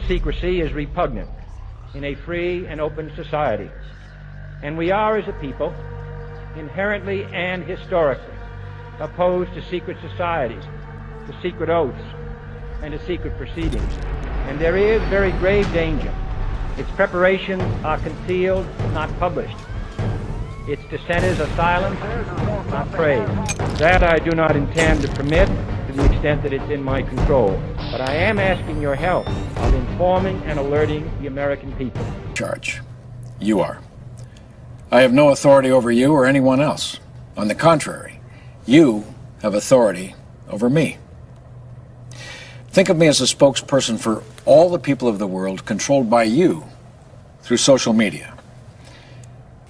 secrecy is repugnant in a free and open society. And we are, as a people, inherently and historically opposed to secret societies, to secret oaths, and to secret proceedings. And there is very grave danger. Its preparations are concealed, not published. Its dissenters are silenced, not praised. That I do not intend to permit to the extent that it's in my control. But I am asking your help of informing and alerting the American people. Charge. You are. I have no authority over you or anyone else. On the contrary, you have authority over me. Think of me as a spokesperson for all the people of the world, controlled by you through social media.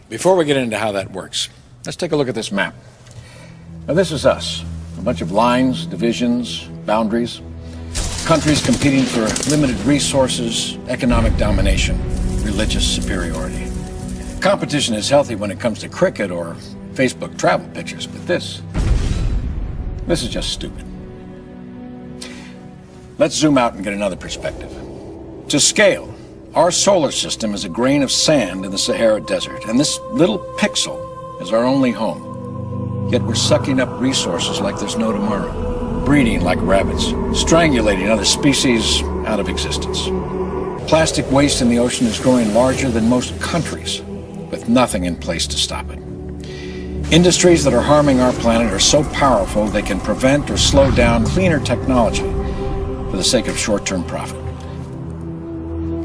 Before we get into how that works, let's take a look at this map. Now, this is us. A bunch of lines, divisions, boundaries, countries competing for limited resources, economic domination, religious superiority. Competition is healthy when it comes to cricket or Facebook travel pictures, but this is just stupid. Let's zoom out and get another perspective. To scale, our solar system is a grain of sand in the Sahara Desert, and this little pixel is our only home. Yet we're sucking up resources like there's no tomorrow, breeding like rabbits, strangulating other species out of existence. Plastic waste in the ocean is growing larger than most countries, with nothing in place to stop it. Industries that are harming our planet are so powerful they can prevent or slow down cleaner technology for the sake of short-term profit.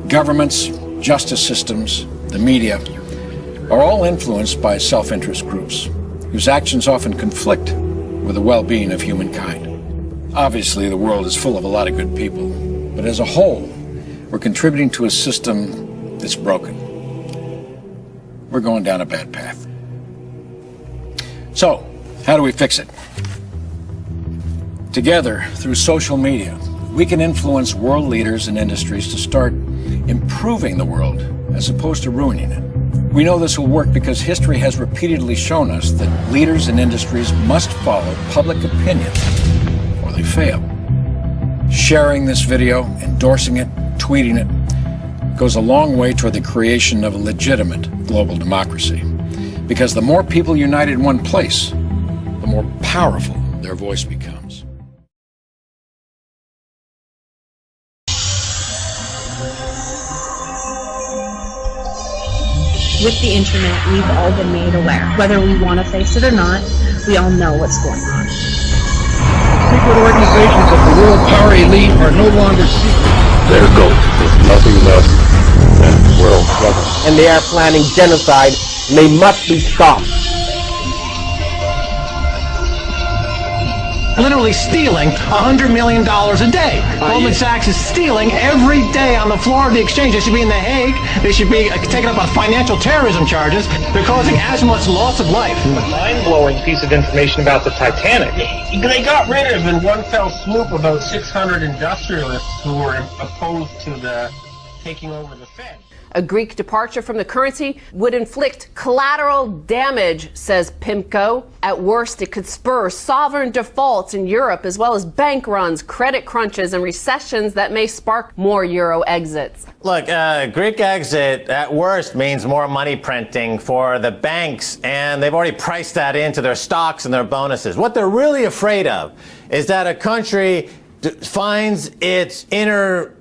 Governments, justice systems, the media are all influenced by self-interest groups whose actions often conflict with the well-being of humankind. Obviously, the world is full of a lot of good people, but as a whole, we're contributing to a system that's broken. We're going down a bad path. So, how do we fix it? Together, through social media, we can influence world leaders and industries to start improving the world as opposed to ruining it. We know this will work because history has repeatedly shown us that leaders and industries must follow public opinion or they fail. Sharing this video, endorsing it, tweeting it, goes a long way toward the creation of a legitimate global democracy. Because the more people unite in one place, the more powerful their voice becomes. With the internet, we've all been made aware. Whether we want to face it or not, we all know what's going on. Secret organizations of the world power elite are no longer secret. Their goal is nothing less than world government. And they are planning genocide, and they must be stopped. Literally stealing $100 million a day. Goldman Sachs is stealing every day on the floor of the exchange. They should be in The Hague. They should be taken up on financial terrorism charges. They're causing as much loss of life. Mind-blowing piece of information about the Titanic. They got rid of, in one fell swoop, about 600 industrialists who were opposed to the taking over the Fed. A Greek departure from the currency would inflict collateral damage, says PIMCO. At worst, it could spur sovereign defaults in Europe, as well as bank runs, credit crunches, and recessions that may spark more euro exits. Look, Greek exit, at worst, means more money printing for the banks, and they've already priced that into their stocks and their bonuses. What they're really afraid of is that a country finds its inner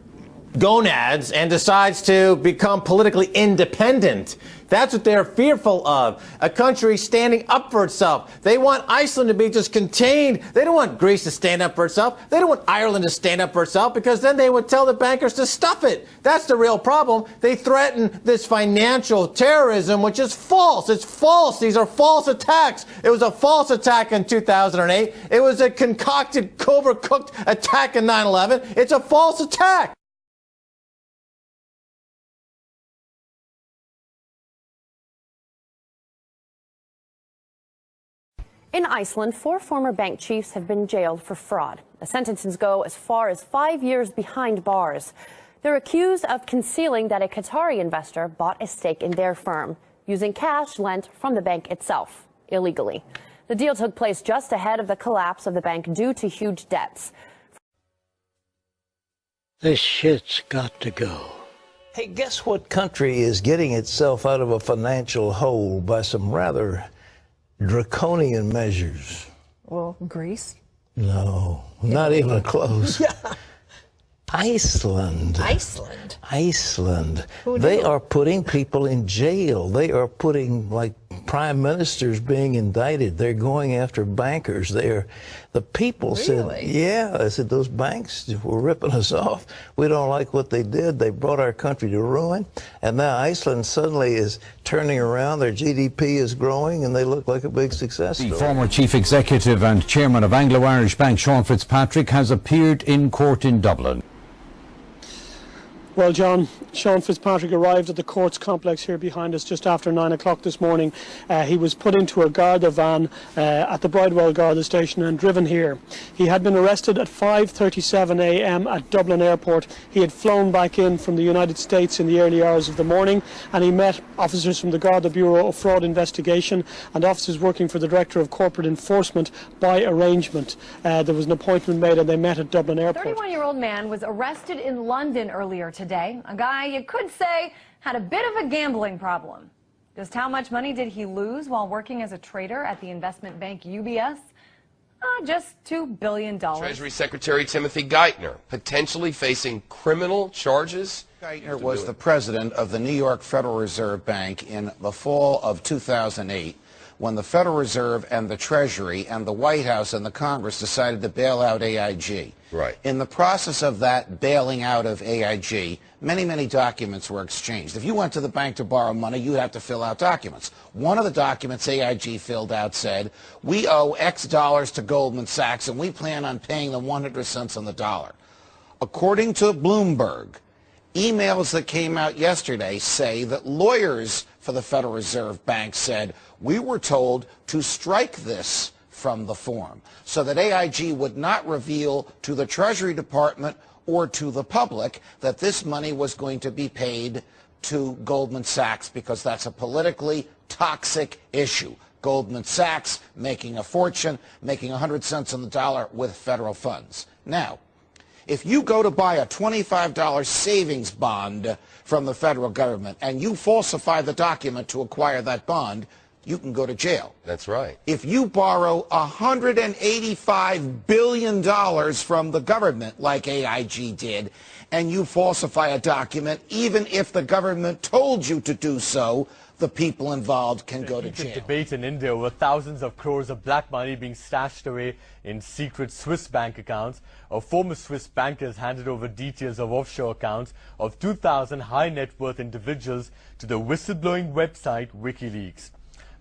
gonads and decides to become politically independent. That's what they're fearful of. A country standing up for itself. They want Iceland to be just contained. They don't want Greece to stand up for itself. They don't want Ireland to stand up for itself, because then they would tell the bankers to stuff it. That's the real problem. They threaten this financial terrorism, which is false. It's false. These are false attacks. It was a false attack in 2008. It was a concocted, overcooked attack in 9/11. It's a false attack. In Iceland, 4 former bank chiefs have been jailed for fraud. The sentences go as far as 5 years behind bars. They're accused of concealing that a Qatari investor bought a stake in their firm, using cash lent from the bank itself, illegally. The deal took place just ahead of the collapse of the bank due to huge debts. This shit's got to go. Hey, guess what country is getting itself out of a financial hole by some rather draconian measures? Well, Greece? No, not even close. Yeah. Iceland. Iceland? Iceland. Who knew? They are putting people in jail. They are putting, like, prime ministers being indicted. They're going after bankers. The people said, yeah, I said, those banks were ripping us off. We don't like what they did. They brought our country to ruin. And now Iceland suddenly is turning around. Their GDP is growing, and they look like a big success story. The former chief executive and chairman of Anglo-Irish Bank, Sean Fitzpatrick, has appeared in court in Dublin. Well, John, Sean Fitzpatrick arrived at the courts complex here behind us just after 9 o'clock this morning. He was put into a Garda van at the Bridewell Garda station and driven here. He had been arrested at 5:37 a.m. at Dublin Airport. He had flown back in from the United States in the early hours of the morning, and he met officers from the Garda Bureau of Fraud Investigation and officers working for the Director of Corporate Enforcement by arrangement. There was an appointment made and they met at Dublin Airport. A 31-year-old man was arrested in London earlier today. A guy you could say had a bit of a gambling problem. Just how much money did he lose while working as a trader at the investment bank UBS? Just $2 billion. Treasury Secretary Timothy Geithner potentially facing criminal charges. Geithner was the president of the New York Federal Reserve Bank in the fall of 2008 when the Federal Reserve and the Treasury and the White House and the Congress decided to bail out AIG. Right. In the process of that bailing out of AIG, many documents were exchanged. If you went to the bank to borrow money, you'd have to fill out documents. One of the documents AIG filled out said, we owe X dollars to Goldman Sachs and we plan on paying them 100 cents on the dollar. According to Bloomberg, emails that came out yesterday say that lawyers for the Federal Reserve Bank said, we were told to strike this from the form so that AIG would not reveal to the Treasury Department or to the public that this money was going to be paid to Goldman Sachs because that's a politically toxic issue. Goldman Sachs making a fortune, making 100 cents on the dollar with federal funds. Now, if you go to buy a $25 savings bond from the federal government and you falsify the document to acquire that bond, you can go to jail. That's right. If you borrow $185 billion from the government, like AIG did, and you falsify a document, even if the government told you to do so, the people involved can go to jail. Debate in India over thousands of crores of black money being stashed away in secret Swiss bank accounts. A former Swiss banker has handed over details of offshore accounts of 2,000 high net worth individuals to the whistleblowing website WikiLeaks.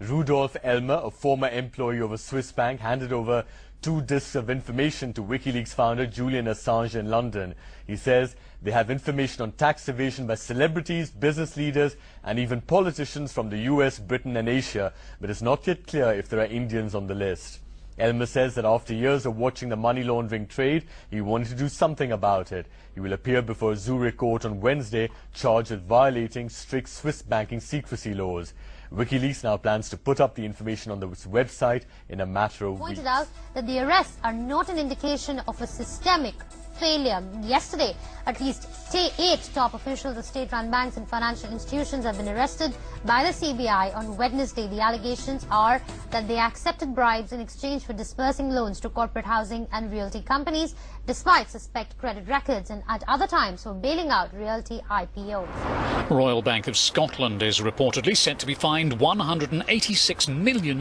Rudolf Elmer, a former employee of a Swiss bank, handed over 2 disks of information to WikiLeaks founder Julian Assange in London. He says they have information on tax evasion by celebrities, business leaders, and even politicians from the US, Britain, and Asia, but it's not yet clear if there are Indians on the list. Elmer says that after years of watching the money laundering trade, he wanted to do something about it. He will appear before a Zurich court on Wednesday, charged with violating strict Swiss banking secrecy laws. WikiLeaks now plans to put up the information on the website in a matter of weeks. Pointed out that the arrests are not an indication of a systemic failure. Yesterday, at least 8 top officials of state-run banks and financial institutions have been arrested by the CBI on Wednesday. The allegations are that they accepted bribes in exchange for disbursing loans to corporate housing and realty companies, despite suspect credit records, and at other times for bailing out realty IPOs. Royal Bank of Scotland is reportedly set to be fined €186 million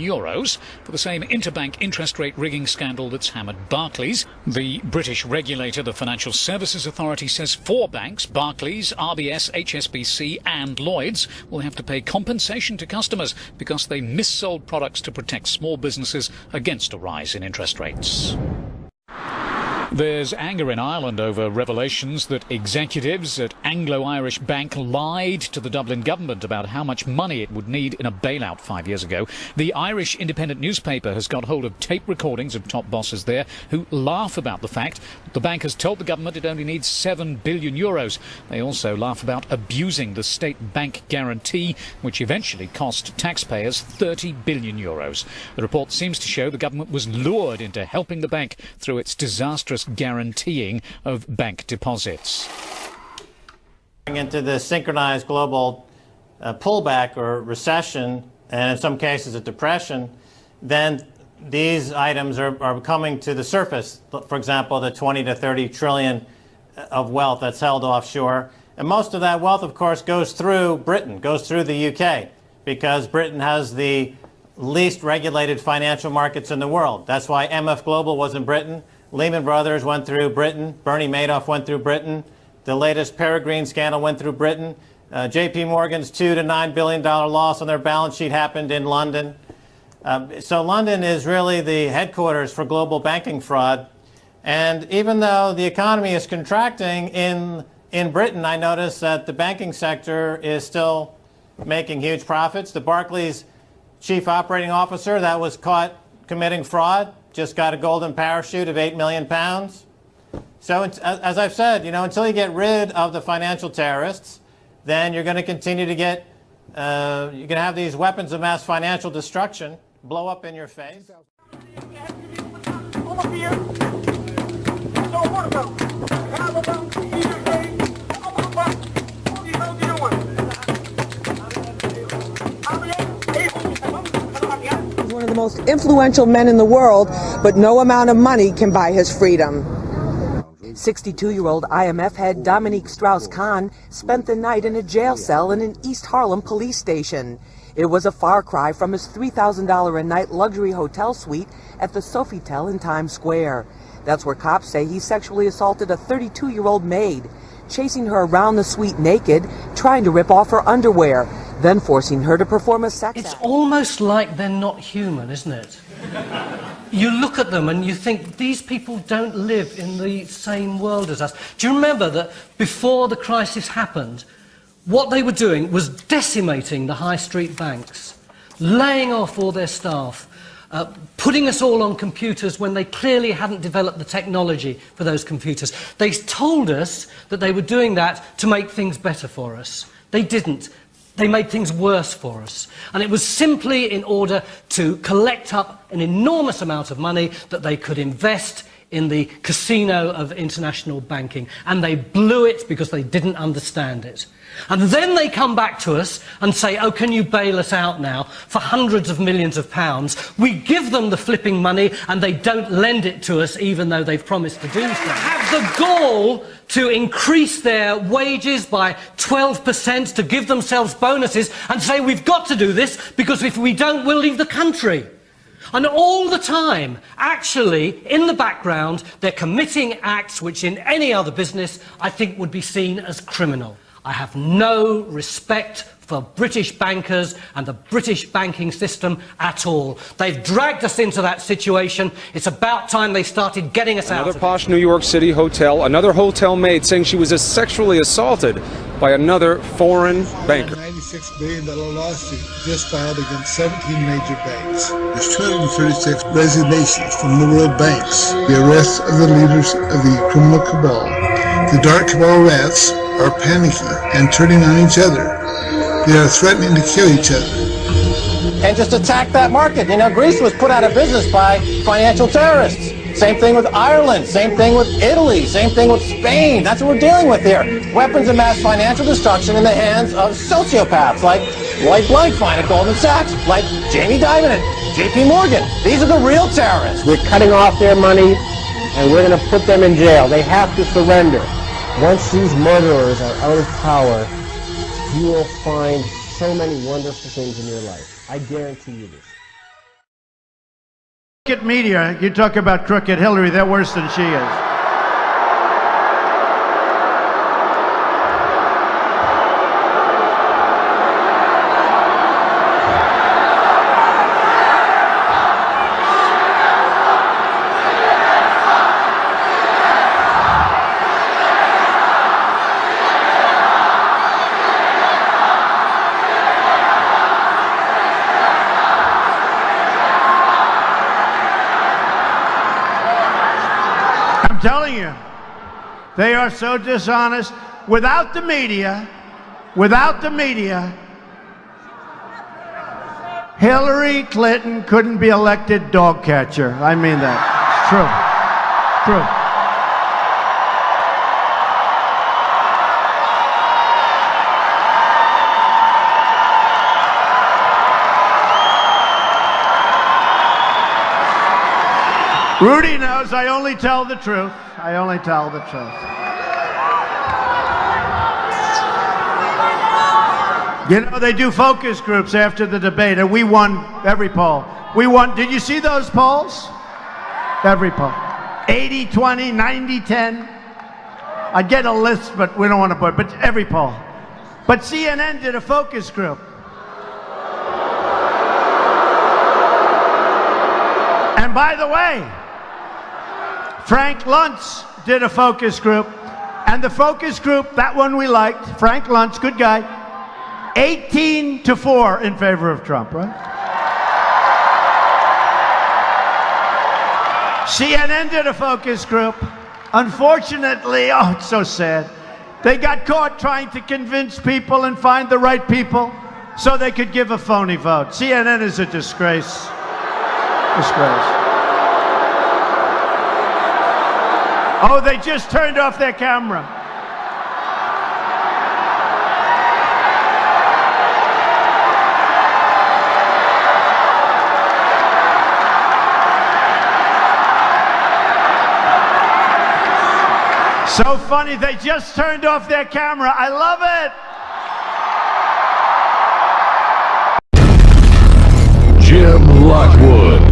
for the same interbank interest rate rigging scandal that's hammered Barclays. The British regulator, the Financial Services Authority, says 4 banks, Barclays, RBS, HSBC and Lloyds, will have to pay compensation to customers because they missold products to protect small businesses against a rise in interest rates. There's anger in Ireland over revelations that executives at Anglo-Irish Bank lied to the Dublin government about how much money it would need in a bailout 5 years ago. The Irish Independent newspaper has got hold of tape recordings of top bosses there who laugh about the fact the bank has told the government it only needs €7 billion. They also laugh about abusing the state bank guarantee, which eventually cost taxpayers €30 billion. The report seems to show the government was lured into helping the bank through its disastrous first guaranteeing of bank deposits. Into the synchronized global pullback or recession, and in some cases a depression, then these items are coming to the surface. For example, the 20 to 30 trillion of wealth that's held offshore. And most of that wealth, of course, goes through Britain, goes through the UK, because Britain has the least regulated financial markets in the world. That's why MF Global was in Britain. Lehman Brothers went through Britain. Bernie Madoff went through Britain. The latest Peregrine scandal went through Britain. JP Morgan's $2 to $9 billion loss on their balance sheet happened in London. So London is really the headquarters for global banking fraud. And even though the economy is contracting in Britain, I noticed that the banking sector is still making huge profits. The Barclays chief operating officer that was caught committing fraud just got a golden parachute of £8 million. So as I've said, until you get rid of the financial terrorists, then you're going to continue to get, you're going to have these weapons of mass financial destruction blow up in your face. One of the most influential men in the world, but no amount of money can buy his freedom. 62-year-old IMF head Dominique Strauss-Kahn spent the night in a jail cell in an East Harlem police station. It was a far cry from his $3,000 a night luxury hotel suite at the Sofitel in Times Square. That's where cops say he sexually assaulted a 32-year-old maid, chasing her around the suite naked, trying to rip off her underwear, then forcing her to perform a sex act. It's almost like they're not human, isn't it? You look at them and you think, these people don't live in the same world as us. Do you remember that before the crisis happened, what they were doing was decimating the high street banks, laying off all their staff, putting us all on computers when they clearly hadn't developed the technology for those computers. They told us that they were doing that to make things better for us. They didn't. They made things worse for us. And it was simply in order to collect up an enormous amount of money that they could invest in the casino of international banking. And they blew it because they didn't understand it. And then they come back to us and say, oh, can you bail us out now for hundreds of millions of pounds? We give them the flipping money and they don't lend it to us even though they've promised to do so. They have the gall to increase their wages by 12%, to give themselves bonuses and say we've got to do this because if we don't, we'll leave the country. And all the time, actually, in the background, they're committing acts which in any other business I think would be seen as criminal. I have no respect for British bankers and the British banking system at all. They've dragged us into that situation. It's about time they started getting us out of it. Another posh New York City hotel, another hotel maid saying she was sexually assaulted by another foreign banker. A $96 billion lawsuit just filed against 17 major banks. There's 236 resignations from the world banks. The arrests of the leaders of the criminal cabal. The dark cabal rats are panicking and turning on each other. They are threatening to kill each other. And just attack that market. Greece was put out of business by financial terrorists. Same thing with Ireland, same thing with Italy, same thing with Spain. That's what we're dealing with here. Weapons of mass financial destruction in the hands of sociopaths like Lloyd Blankfein at Goldman Sachs, like Jamie Dimon at JP Morgan. These are the real terrorists. We're cutting off their money and we're going to put them in jail. They have to surrender. Once these murderers are out of power, you will find so many wonderful things in your life. I guarantee you this. Crooked media, you talk about crooked Hillary, they're worse than she is. I'm telling you, they are so dishonest. Without the media, Hillary Clinton couldn't be elected dog catcher. I mean that. It's true. True. Rudy knows I only tell the truth. I only tell the truth. You know, they do focus groups after the debate, and we won every poll. We won. Did you see those polls? Every poll. 80-20, 90-10. I get a list, but we don't want to put it, but every poll. But CNN did a focus group. And by the way, Frank Luntz did a focus group. And the focus group, that one we liked, Frank Luntz, good guy, 18-4 in favor of Trump, right? CNN did a focus group. Unfortunately, oh, it's so sad. They got caught trying to convince people and find the right people so they could give a phony vote. CNN is a disgrace. Disgrace. Oh, they just turned off their camera. So funny, they just turned off their camera. I love it. Jim Lockwood.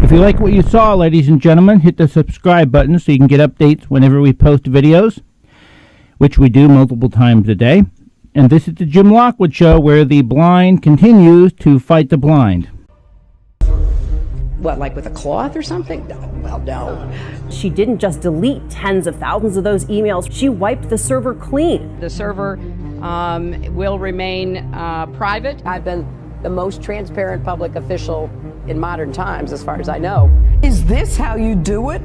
If you like what you saw, ladies and gentlemen, hit the subscribe button so you can get updates whenever we post videos, which we do multiple times a day. And this is the Jim Lockwood Show, where the blind continues to fight the blind. What, like with a cloth or something? No, well, no. She didn't just delete tens of thousands of those emails. She wiped the server clean. The server will remain private. I've been the most transparent public official in modern times, as far as I know. Is this how you do it?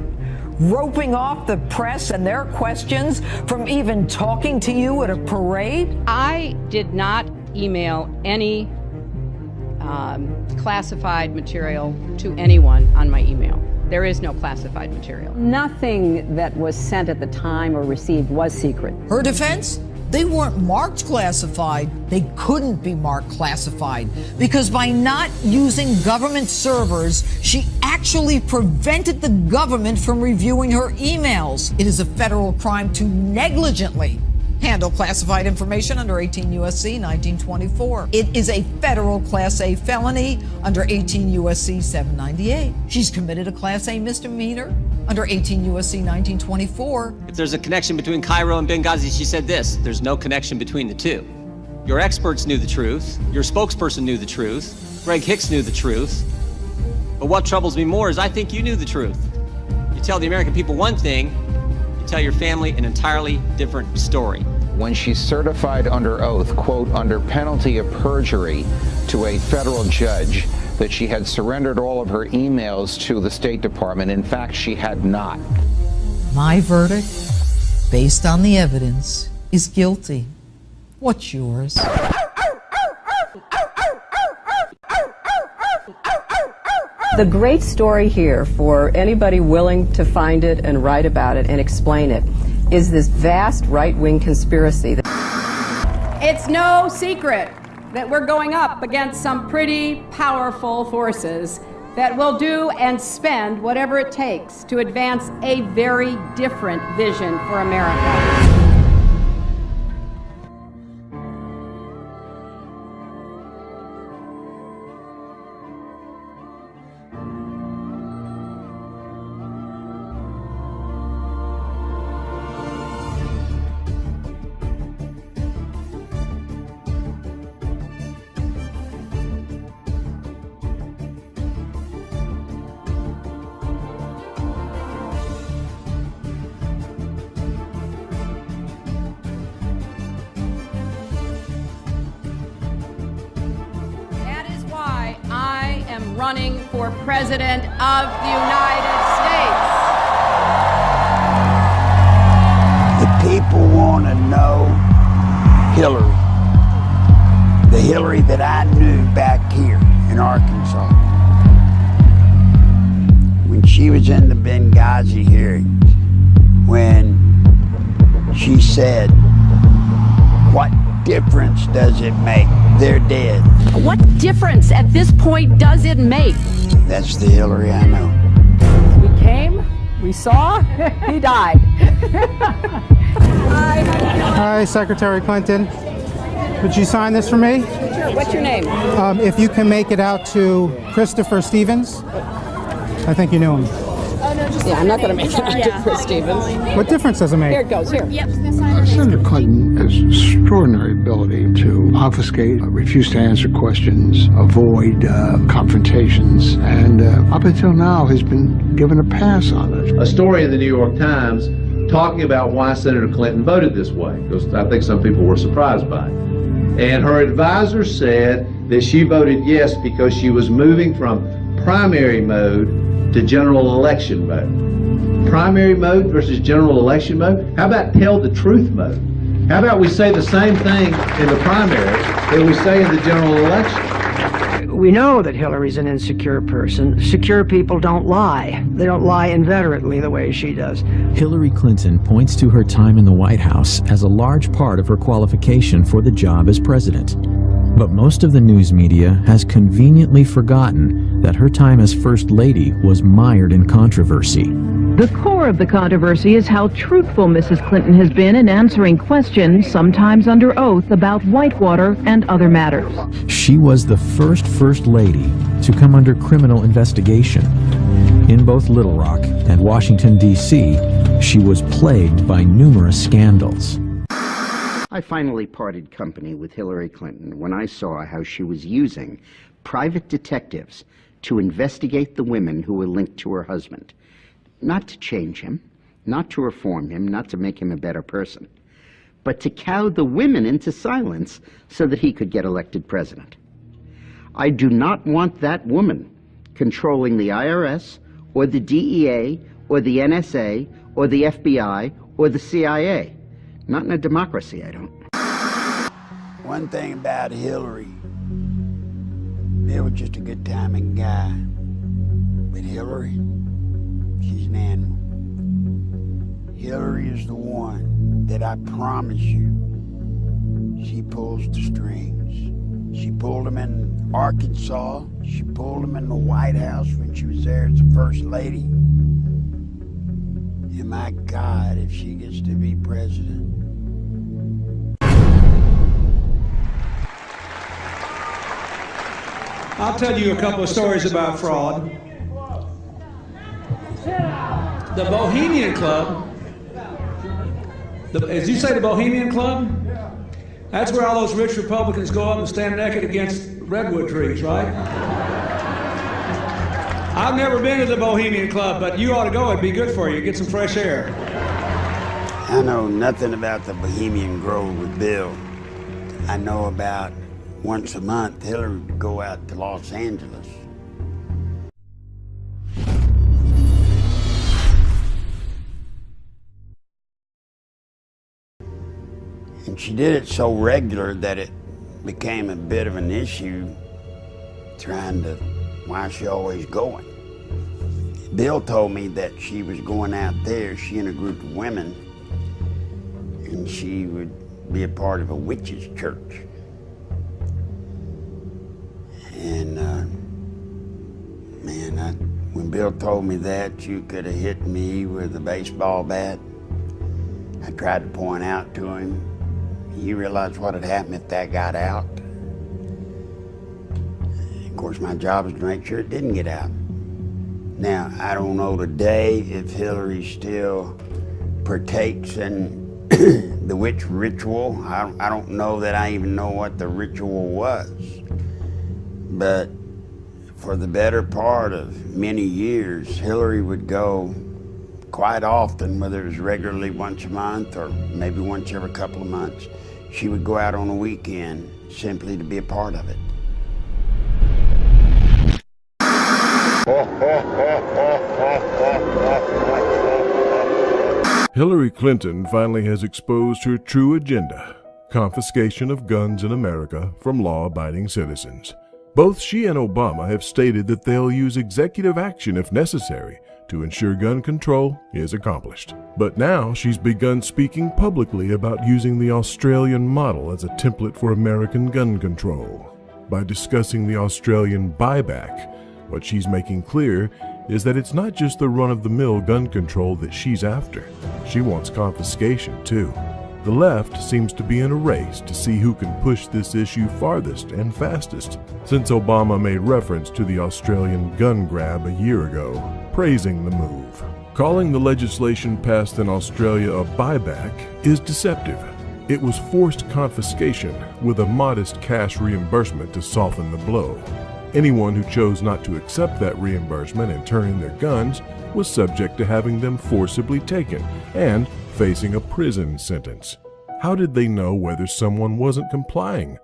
Roping off the press and their questions from even talking to you at a parade? I did not email any classified material to anyone on my email. There is no classified material. Nothing that was sent at the time or received was secret. Her defense? They weren't marked classified. They couldn't be marked classified because by not using government servers, she actually prevented the government from reviewing her emails. It is a federal crime to negligently handle classified information under 18 U.S.C. 1924. It is a federal Class A felony under 18 U.S.C. 798. She's committed a Class A misdemeanor under 18 U.S.C. 1924. If there's a connection between Cairo and Benghazi, she said this: there's no connection between the two. Your experts knew the truth. Your spokesperson knew the truth. Greg Hicks knew the truth. But what troubles me more is I think you knew the truth. You tell the American people one thing, you tell your family an entirely different story. When she certified under oath, quote, under penalty of perjury to a federal judge that she had surrendered all of her emails to the State Department, in fact, she had not. My verdict, based on the evidence, is guilty. What's yours? The great story here, for anybody willing to find it and write about it and explain it, is this vast right-wing conspiracy. It's no secret that we're going up against some pretty powerful forces that will do and spend whatever it takes to advance a very different vision for America. Running for President of the United States. The people want to know Hillary. The Hillary that I knew back here in Arkansas. When she was in the Benghazi hearings, when she said, what difference does it make? They're dead. What difference at this point does it make? That's the Hillary I know. We came, we saw, he died. Hi, Secretary Clinton. Would you sign this for me? Sure. What's your name? If you can make it out to Christopher Stevens. I think you knew him. Yeah, I'm not going to make it out to Chris Stevens. What difference does it make? Here it goes, here. Senator Clinton has extraordinary ability to obfuscate, refuse to answer questions, avoid confrontations, and up until now has been given a pass on it. A story in the New York Times talking about why Senator Clinton voted this way, because I think some people were surprised by it. And her advisor said that she voted yes because she was moving from primary mode to general election mode. Primary mode versus general election mode? How about tell the truth mode? How about we say the same thing in the primary that we say in the general election? We know that Hillary's an insecure person. Secure people don't lie. They don't lie inveterately the way she does. Hillary Clinton points to her time in the White House as a large part of her qualification for the job as president. But most of the news media has conveniently forgotten that her time as First Lady was mired in controversy. The core of the controversy is how truthful Mrs. Clinton has been in answering questions, sometimes under oath, about Whitewater and other matters. She was the First Lady to come under criminal investigation. In both Little Rock and Washington, D.C., she was plagued by numerous scandals. I finally parted company with Hillary Clinton when I saw how she was using private detectives to investigate the women who were linked to her husband. Not to change him, not to reform him, not to make him a better person, but to cow the women into silence so that he could get elected president. I do not want that woman controlling the IRS or the DEA or the NSA or the FBI or the CIA. Not in a democracy, I don't. One thing about Hillary, Bill was just a good timing guy. But Hillary, she's an animal. Hillary is the one that I promise you, she pulls the strings. She pulled them in Arkansas. She pulled them in the White House when she was there as the First Lady. And my God, if she gets to be president. I'll tell you a couple of stories about fraud. The Bohemian Club, as you say, the Bohemian Club? That's where all those rich Republicans go up and stand naked against redwood trees, right? I've never been to the Bohemian Club, but you ought to go. It'd be good for you. Get some fresh air. I know nothing about the Bohemian Grove with Bill. I know about once a month, Hillary would go out to Los Angeles. And she did it so regular that it became a bit of an issue trying to, why is she always going? Bill told me that she was going out there, she and a group of women, and she would be a part of a witch's church. And man, when Bill told me that, you could have hit me with a baseball bat. I tried to point out to him, you realize what had happened if that got out? Of course, my job is to make sure it didn't get out. Now, I don't know today if Hillary still partakes in the witch ritual. I don't know that I even know what the ritual was. But for the better part of many years, Hillary would go quite often, whether it was regularly once a month or maybe once every couple of months. She would go out on a weekend simply to be a part of it. Hillary Clinton finally has exposed her true agenda: confiscation of guns in America from law-abiding citizens. Both she and Obama have stated that they'll use executive action if necessary to ensure gun control is accomplished. But now she's begun speaking publicly about using the Australian model as a template for American gun control. By discussing the Australian buyback, what she's making clear is that it's not just the run-of-the-mill gun control that she's after. She wants confiscation too. The left seems to be in a race to see who can push this issue farthest and fastest, since Obama made reference to the Australian gun grab a year ago, praising the move. Calling the legislation passed in Australia a buyback is deceptive. It was forced confiscation with a modest cash reimbursement to soften the blow. Anyone who chose not to accept that reimbursement and turn in their guns was subject to having them forcibly taken and facing a prison sentence. How did they know whether someone wasn't complying?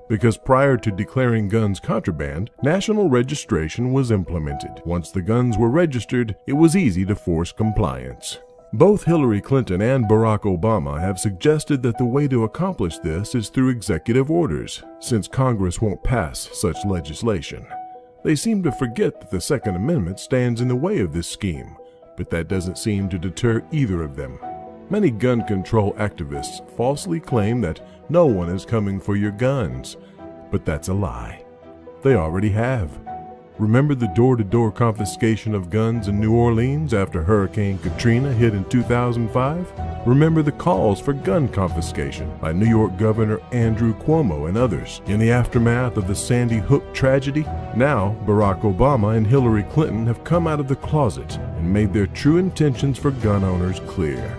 Because prior to declaring guns contraband, national registration was implemented. Once the guns were registered, it was easy to force compliance. Both Hillary Clinton and Barack Obama have suggested that the way to accomplish this is through executive orders, since Congress won't pass such legislation. They seem to forget that the Second Amendment stands in the way of this scheme, but that doesn't seem to deter either of them. Many gun control activists falsely claim that no one is coming for your guns, but that's a lie. They already have. Remember the door-to-door confiscation of guns in New Orleans after Hurricane Katrina hit in 2005? Remember the calls for gun confiscation by New York Governor Andrew Cuomo and others in the aftermath of the Sandy Hook tragedy? Now, Barack Obama and Hillary Clinton have come out of the closet and made their true intentions for gun owners clear.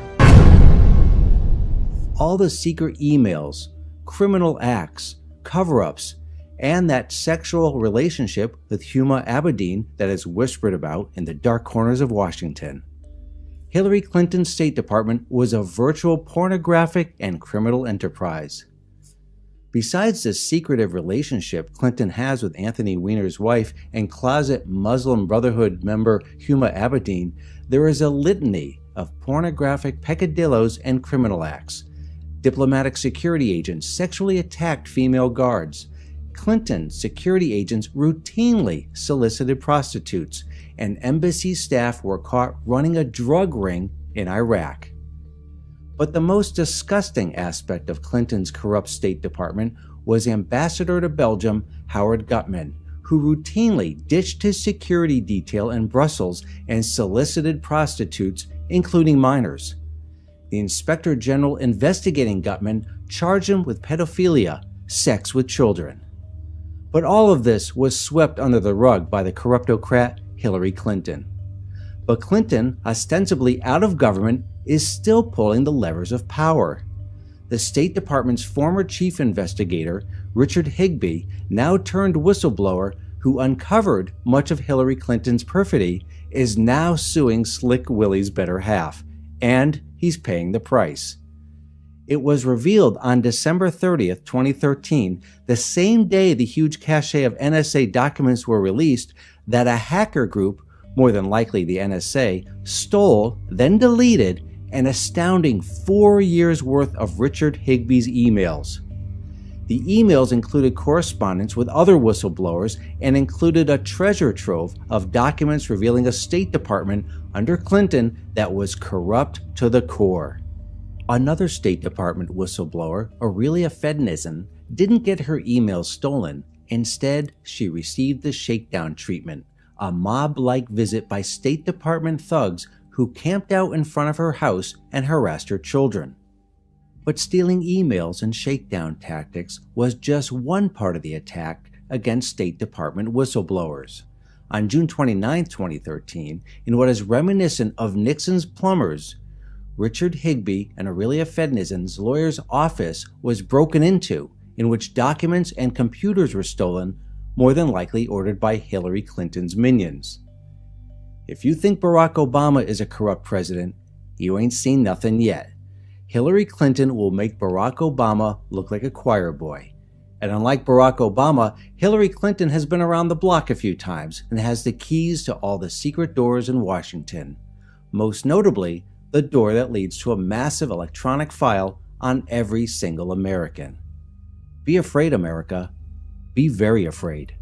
All the secret emails, criminal acts, cover-ups, and that sexual relationship with Huma Abedin that is whispered about in the dark corners of Washington. Hillary Clinton's State Department was a virtual pornographic and criminal enterprise. Besides the secretive relationship Clinton has with Anthony Weiner's wife and closet Muslim Brotherhood member Huma Abedin, there is a litany of pornographic peccadillos and criminal acts. Diplomatic security agents sexually attacked female guards. Clinton security agents routinely solicited prostitutes, and embassy staff were caught running a drug ring in Iraq. But the most disgusting aspect of Clinton's corrupt State Department was Ambassador to Belgium Howard Gutman, who routinely ditched his security detail in Brussels and solicited prostitutes, including minors. The Inspector General investigating Gutman charged him with pedophilia, sex with children. But all of this was swept under the rug by the corruptocrat Hillary Clinton. But Clinton, ostensibly out of government, is still pulling the levers of power. The State Department's former chief investigator, Richard Higbee, now turned whistleblower who uncovered much of Hillary Clinton's perfidy, is now suing Slick Willie's better half, and he's paying the price. It was revealed on December 30th, 2013, the same day the huge cache of NSA documents were released, that a hacker group, more than likely the NSA, stole, then deleted, an astounding 4 years' worth of Richard Higbee's emails. The emails included correspondence with other whistleblowers and included a treasure trove of documents revealing a State Department under Clinton that was corrupt to the core. Another State Department whistleblower, Aurelia Fednizen, didn't get her emails stolen. Instead, she received the shakedown treatment, a mob-like visit by State Department thugs who camped out in front of her house and harassed her children. But stealing emails and shakedown tactics was just one part of the attack against State Department whistleblowers. On June 29, 2013, in what is reminiscent of Nixon's plumbers, Richard Higbee and Aurelia Fednizen's lawyer's office was broken into, in which documents and computers were stolen, more than likely ordered by Hillary Clinton's minions. If you think Barack Obama is a corrupt president, you ain't seen nothing yet. Hillary Clinton will make Barack Obama look like a choir boy. And unlike Barack Obama, Hillary Clinton has been around the block a few times and has the keys to all the secret doors in Washington. Most notably, the door that leads to a massive electronic file on every single American. Be afraid, America. Be very afraid.